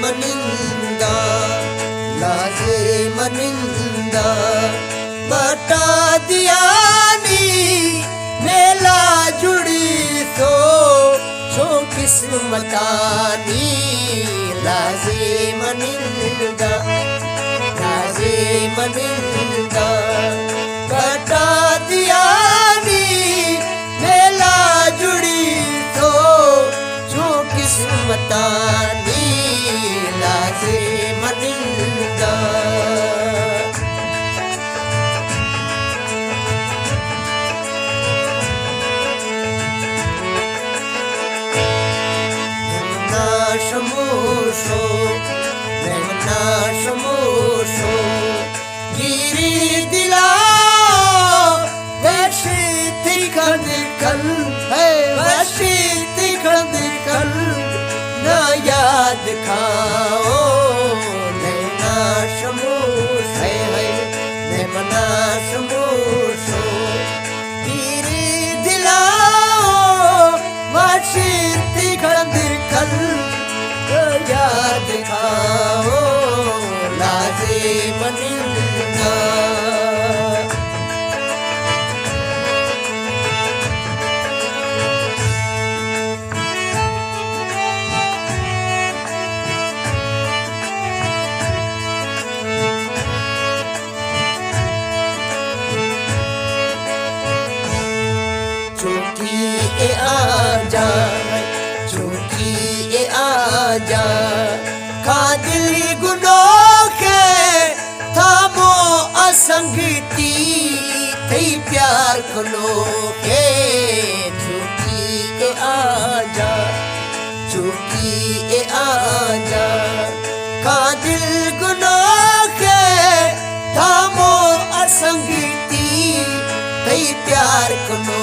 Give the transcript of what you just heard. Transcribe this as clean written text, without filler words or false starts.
मनिंदा लाजे मनिंदा बता दिया नी मेला जुड़ी तो छो किस्मतानी लाजे मनिंदा बता दिया नी मेला जुड़ी तो छो किस्मतानी लाजे मनिंदा शमोशो मेमना शमोशो गिरी दिला वैशी तिखंड कल है वैशी तिखंड कल न याद खाओ मेमना शमोशो है मेमना शमोशो गिरी दिला वैशी तिखंड कल याद खाओ लाजे मनिंदा चौकी ए आजा चौकी ए आजा कादिल गुनों के थामो असंगती थई प्यार कलो के चौकी ए आजा चौकी ए आजा कादिल गुनों के थामो असंगती थई प्यार कलो